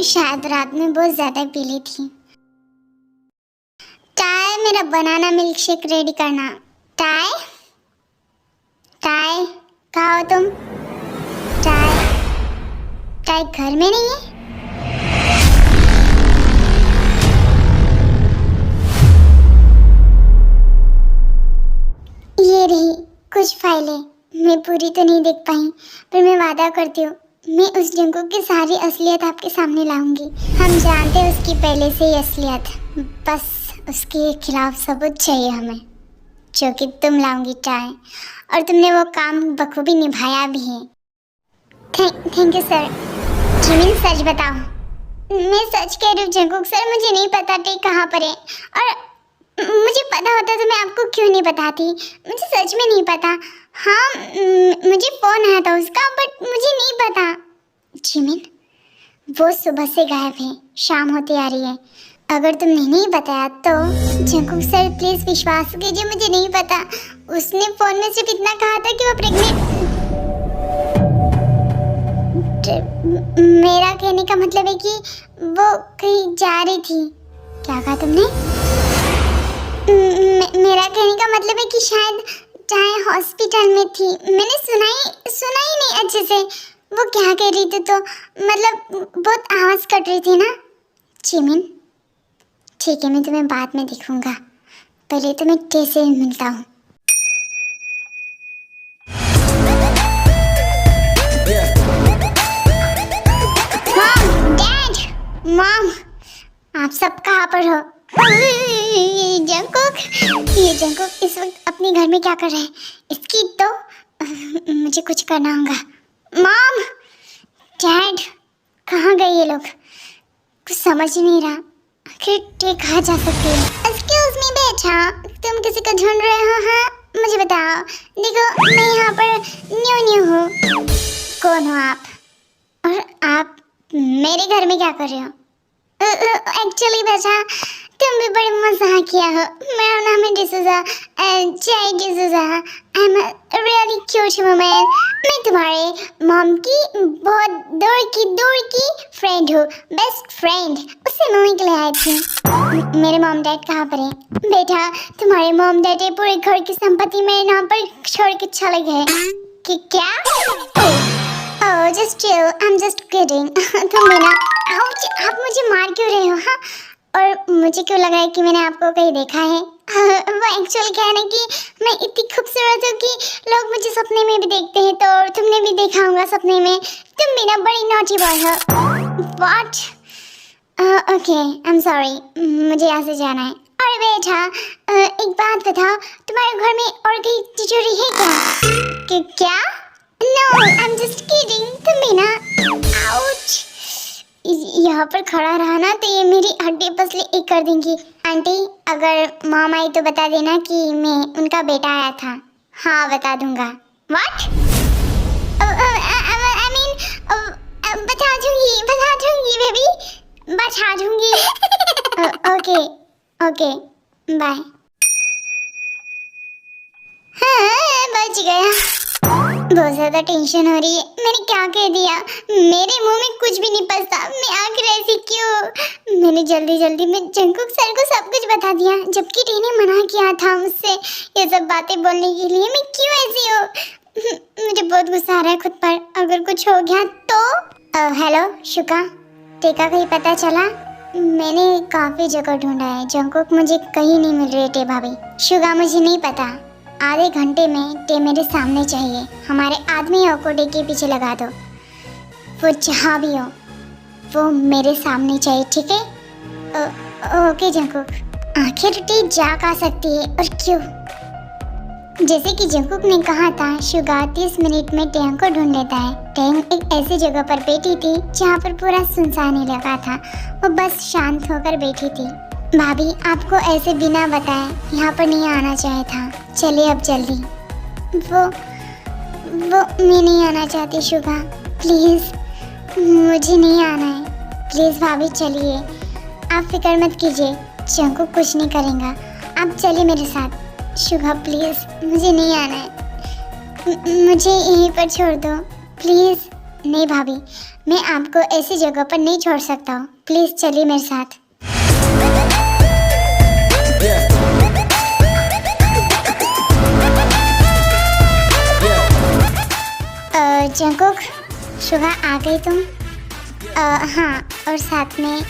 शायद रात में बहुत ज्यादा पी ली थी। टाय, मेरा बनाना मिल्क शेक रेडी करना। टाय, टाय, कहाँ हो तुम? टाय, टाय घर में नहीं है? ये रही कुछ फाइलें। मैं पूरी तो नहीं देख पाई, पर मैं वादा करती हूँ मैं उस जंगू की सारी असलियत आपके सामने लाऊंगी। हम जानते हैं उसकी पहले से ही असलियत, बस उसके खिलाफ सबूत चाहिए हमें, जो कि तुम लाऊंगी टाय। और तुमने वो काम बखूबी निभाया भी है। Thank you sir. जिमिन, सच बताओ। मैं सच कह रही हूँ जंगू सर, मुझे नहीं पता टे कहाँ पर है, और मुझे पता होता तो मैं आपको क्यों नहीं बताती। मुझे सच में नहीं पता। हाँ, मुझे फोन आया था उसका, बट मुझे नहीं पता। जिमिन, वो सुबह से गायब है, शाम होती आ रही है। अगर तुमने नहीं बताया तो जंकुक सर प्लीज विश्वास कीजिए, मुझे नहीं पता। उसने फोन में सिर्फ इतना कहा था कि वो प्रेग्नेंट। मेरा कहने का मतलब है कि वो कहीं जा रही थी। क्या कहा तुमने? मेरा कहने का मतलब है कि शायद चाहे हॉस्पिटल में थी। मैंने सुना ही नहीं अच्छे से वो क्या कह रही थी, तो मतलब बहुत आवाज कट रही थी ना। जिमिन, ठीक है, मैं तुम्हें बाद में दिखूंगा, पहले तो मैं टे से मिलता हूँ। मॉम, डैड, मॉम, आप सब कहाँ पर हो? जंकुक, ये जंकुक इस वक्त अपने घर में क्या कर रहा है? इसकी तो मुझे कुछ करना होगा। मॉम, डैड, कहाँ गए ये लोग? कुछ समझ ही नहीं रहा। आखिर टे कहाँ जा सकती है? एक्सक्यूज मी बेटा, तुम किसी को ढूंढ रहे हो? हाँ, मुझे बताओ। देखो, मैं यहाँ पर न्यू हूँ। कौन हो आप? और आप मेरे घर में क्या कर रहे हो? एक्चुअली बेटा, तुम भी बड़े मजाकिया हो। मेरा नाम है डिसूजा, जय D'Souza. I am really cute woman. मैं तुम्हारे मॉम की बहुत दूर की फ्रेंड हूँ, बेस्ट फ्रेंड। उससे मिलने के लिए आई थी। मेरे मॉम डैड कहाँ पर हैं? बेटा, तुम्हारे मॉम डैड पूरे घर की संपत्ति मेरे नाम पर छोड़ के चले गए। कि क्या? Oh, just chill, I am just kidding. तुम भी ना, आप मुझे मार क्यों रहे हो? हाँ, और मुझे क्यों लग रहा है कि मैंने आपको कहीं देखा है? वो एक्चुअली क्या है ना कि मैं इतनी खूबसूरत हूँ कि लोग मुझे सपने में भी देखते हैं, तो तुमने भी देखा होगा सपने में। तुम भी ना बड़ी नॉटी बॉय हो। What? Okay, I am sorry, मुझे यहाँ से जाना है। अरे बेटा, एक बात बताओ, तुम्हारे घर में और कहीं तिजोरी है क्या? क्या? No, I am just kidding. तुम भी ना, आउच, यहाँ पर खड़ा रहा ना तो ये मेरी हड्डी पसली एक कर देंगी। आंटी, अगर मॉम आई तो बता देना कि मैं उनका बेटा आया था। हाँ, बता दूंगा। व्हाट? आई मीन, बता दूंगी बेबी, बता दूंगी। Okay okay, bye. हाँ, बच गया। बहुत ज्यादा टेंशन हो रही है। मैंने क्या कह दिया? मेरे मुंह में कुछ भी नहीं पसता। मैं आखिर ऐसी क्यों? मैंने जल्दी में जंकुक सर को सब कुछ बता दिया, जबकि टी ने मना किया था मुझसे ये सब बातें बोलने के लिए। मैं क्यों ऐसी हूँ? मुझे बहुत गुस्सा आ रहा है खुद पर। अगर कुछ हो गया तो। हेलो शुका, टे का कहीं पता चला? मैंने काफी जगह ढूंढा है, जंकुक मुझे कहीं नहीं मिल रही टे भाभी। शुगा, मुझे नहीं पता। आधे घंटे में टे मेरे सामने चाहिए। हमारे आदमी को टे के पीछे लगा दो। वो जहाँ भी हो, वो मेरे सामने चाहिए, ठीक है? Okay Jungkook. आखिर टे जा कहाँ सकती है और क्यों? जैसे कि जंकुक ने कहा था, शुगा 30 मिनट में टेंग को ढूंढ लेता है। टेंग एक ऐसी जगह पर बैठी थी जहाँ पर पूरा सुनसान लगा था। वो बस शांत होकर बैठी थी। भाभी, आपको ऐसे बिना बताए यहाँ पर नहीं आना चाहिए था। चलिए अब जल्दी। वो मैं नहीं आना चाहती शुगा, प्लीज़ मुझे नहीं आना है। प्लीज़ भाभी चलिए, आप फिक्र मत कीजिए, जंकुक कुछ नहीं करेगा। आप चलिए मेरे साथ। शुगा प्लीज़, मुझे नहीं आना है, मुझे यहीं पर छोड़ दो प्लीज़। नहीं भाभी, मैं आपको ऐसी जगह पर नहीं छोड़ सकता हूँ, प्लीज चलिए मेरे साथ। जंकुक, सुबह आ गई तुम? हाँ, और साथ में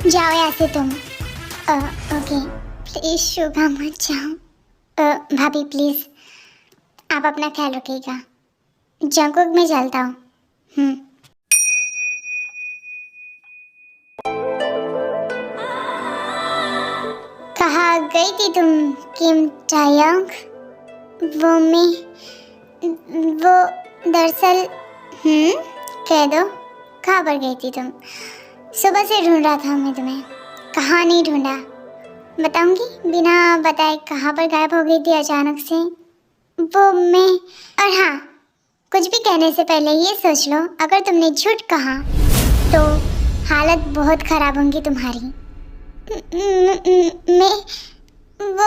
जाओ यहाँ से तुम। ओके, प्लीज शुभा मत जाओ। भाभी प्लीज, आप अपना ख्याल रखिएगा। जंकुक मैं चलता हूँ। कहाँ गई थी तुम किम टायोंग? वो दरअसल कह दो, कहाँ पर गई थी तुम? सुबह से ढूंढ रहा था मैं तुम्हें। कहाँ नहीं ढूंढा, बताऊंगी? बिना बताए कहाँ पर गायब हो गई थी अचानक से? वो मैं, और हाँ, कुछ भी कहने से पहले ये सोच लो, अगर तुमने झूठ कहा तो हालत बहुत खराब होंगी तुम्हारी।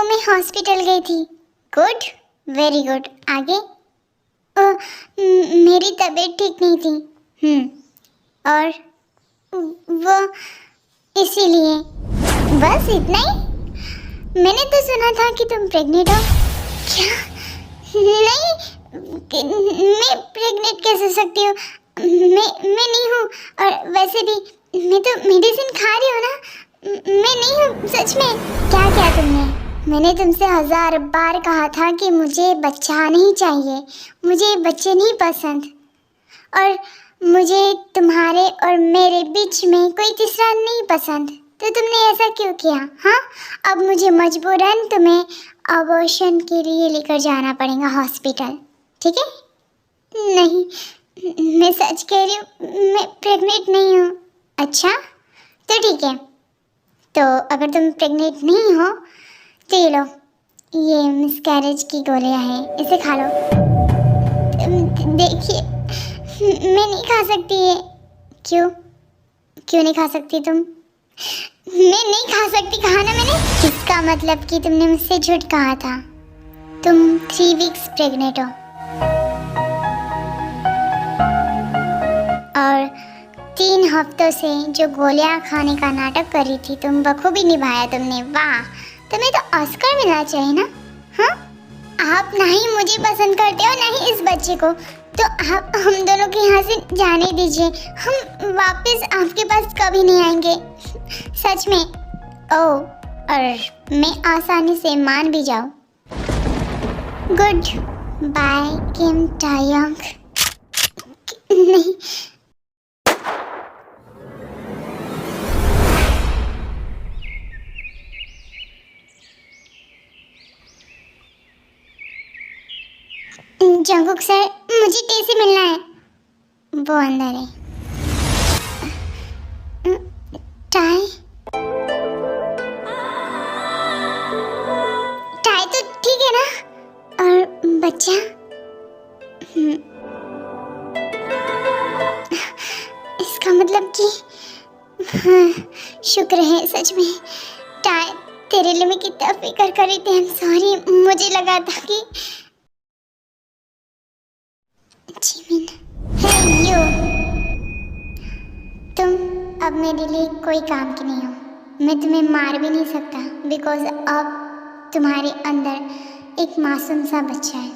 मैं हॉस्पिटल गई थी। Good, very good. आगे? मेरी तबीयत ठीक नहीं थी। और वो इसीलिए, बस इतना ही? मैंने तो सुना था कि तुम प्रेग्नेंट हो। क्या? नहीं, मैं प्रेग्नेंट कैसे हो सकती हूँ? मैं नहीं हूँ। और वैसे भी मैं तो मेडिसिन खा रही हूँ ना। मैं नहीं हूँ सच में। क्या किया तुमने? मैंने तुमसे 1000 बार कहा था कि मुझे बच्चा नहीं चाहिए, मुझे बच्चे नहीं पसंद, और मुझे तुम्हारे और मेरे बीच में कोई तीसरा नहीं पसंद। तो तुमने ऐसा क्यों किया? हाँ, अब मुझे मजबूरन तुम्हें अबॉर्शन के लिए लेकर जाना पड़ेगा हॉस्पिटल, ठीक है? नहीं, मैं सच कह रही हूँ, मैं प्रेग्नेंट नहीं हूँ। अच्छा, तो ठीक है। तो अगर तुम प्रेग्नेंट नहीं हो तो ये लो, ये मिसकैरेज की गोलियां हैं, इसे खा लो। देखिए, मैं नहीं खा सकती ये। क्यों नहीं खा सकती तुम? मैं नहीं खा सकती कहा ना मैंने। इसका मतलब कि तुमने मुझसे झूठ कहा था। तुम 3 वीक्स प्रेग्नेंट हो और 3 हफ्तों से जो गोलियां खाने का नाटक कर रही थी तुम, बखूबी निभाया तुमने। वाह, तुम्हें तो ऑस्कर मिलना चाहिए ना। हाँ, आप ना ही मुझे पसंद करते हो ना ही इस बच्चे को, तो आप हम दोनों के यहाँ से जाने दीजिए। हम वापस आपके पास कभी नहीं आएंगे, सच में। ओह, और मैं आसानी से मान भी जाऊँ। गुड बाय किम टायोंग। नहीं, जंकुक सर, मुझे टेसी मिलना है। वो अंदर है। टाई टाई तो ठीक है ना? और बच्चा? इसका मतलब कि हाँ, शुक्र है सच में। टाई, तेरे लिए मैं कितना फिक्र कर रही थी। आई एम सॉरी, मुझे लगा था कि जिमिन। हे यू, तुम अब मेरे लिए कोई काम की नहीं हो। मैं तुम्हें मार भी नहीं सकता बिकॉज अब तुम्हारे अंदर एक मासूम सा बच्चा है।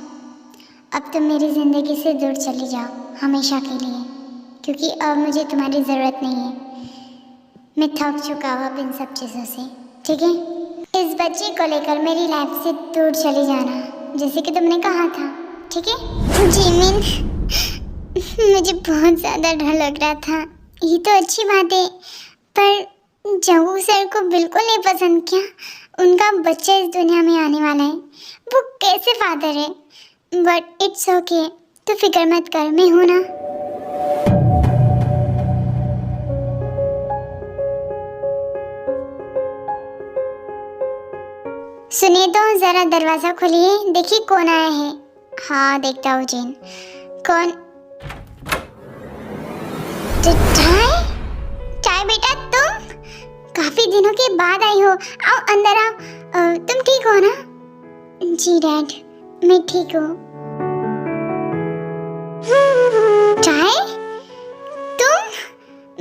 अब तुम मेरी ज़िंदगी से दूर चली जाओ हमेशा के लिए, क्योंकि अब मुझे तुम्हारी ज़रूरत नहीं है। मैं थक चुका हूँ अब इन सब चीज़ों से, ठीक है? इस बच्चे को लेकर मेरी लाइफ से दूर चली जाना, जैसे कि तुमने कहा था, ठीक है? जिमिन, मुझे बहुत ज़्यादा डर लग रहा था। ये तो अच्छी बात है, पर जंकुक सर को बिल्कुल नहीं पसंद क्या? उनका बच्चा इस दुनिया में आने वाला है, वो कैसे फादर है? बट इट्स ओके, तो फिक्र मत कर, मैं हूँ ना। सुनिए तो, ज़रा दरवाज़ा खोलिए, देखिए कौन आया है। हाँ, देखता हूँ जिन। कौन? टाई? टाई बेटा, तुम काफी दिनों के बाद आई हो। आओ अंदर आओ। तुम ठीक हो ना? जी डैड, मैं ठीक हूँ।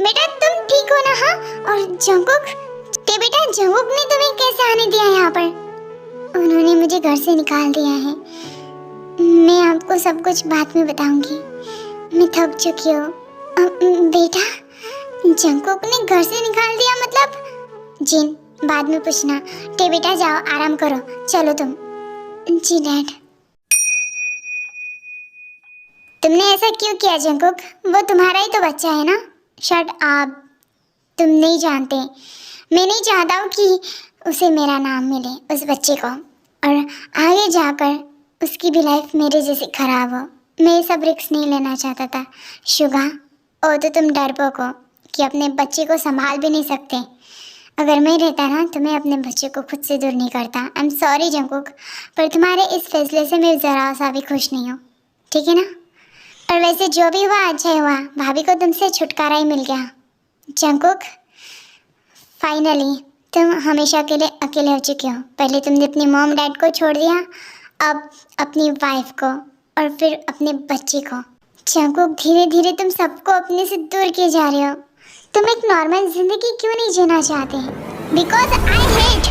बेटा तुम ठीक हो ना? हाँ। और जंगकुक, ते बेटा जंगकुक ने तुम्हें कैसे आने दिया यहाँ पर? उन्होंने मुझे घर से निकाल दिया है। मैं आपको सब कुछ बाद में बताऊंगी। मैं थक चुकी हूँ। बेटा जंगकुक ने घर से निकाल दिया मतलब? जिन बाद में पूछना। ते बेटा जाओ आराम करो, चलो तुम। जी डैड। तुमने ऐसा क्यों किया जंगकुक? वो तुम्हारा ही तो बच्चा है ना। शट अप, तुम नहीं जानते। मैं नहीं चाहता हूँ कि उसे मेरा नाम मिले, उस बच्चे को, और आगे जाकर उसकी भी लाइफ मेरे जैसी खराब हो। मैं ये सब रिस्क नहीं लेना चाहता था। शुगा, ओ तो तुम डरपोक हो कि अपने बच्चे को संभाल भी नहीं सकते। अगर मैं रहता ना तो मैं अपने बच्चे को खुद से दूर नहीं करता। आई एम सॉरी जंगकुक, पर तुम्हारे इस फैसले से मैं ज़रा सा भी खुश नहीं हूँ, ठीक है ना? और वैसे जो भी हुआ अच्छा ही हुआ, भाभी को तुमसे छुटकारा ही मिल गया। जंगकुक, फाइनली तुम हमेशा के लिए अकेले हो चुके हो। पहले तुमने अपनी मॉम डैड को छोड़ दिया, अब अपनी वाइफ को, और फिर अपने बच्चे को। जंगकुक, धीरे धीरे तुम सबको अपने से दूर किए जा रहे हो। तुम एक नॉर्मल जिंदगी क्यों नहीं जीना चाहते? Because I hate.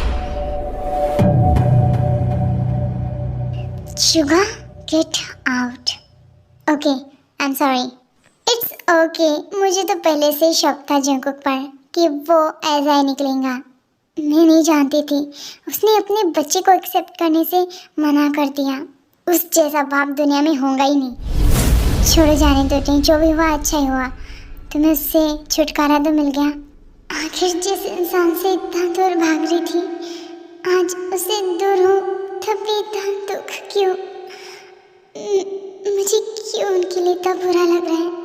Suga, get out. Okay, I am sorry. It's okay. मुझे तो पहले से ही शक था जंगकुक पर कि वो ऐसा ही निकलेगा। मैं नहीं जानती थी। उसने अपने बच्चे को एक्सेप्ट करने से मना कर दिया। उस जैसा बाप दुनिया में होगा ही नहीं। छोड़ो, जाने दो। नहीं, जो भी हुआ अच्छा ही हुआ। तुम्हें उससे छुटकारा तो मिल गया। आखिर जिस इंसान से इतना दूर भाग रही थी, आज उससे दूर हूँ तब भी इतना दुख क्यों? मुझे क्यों उनके लिए इतना बुरा लग रहा है?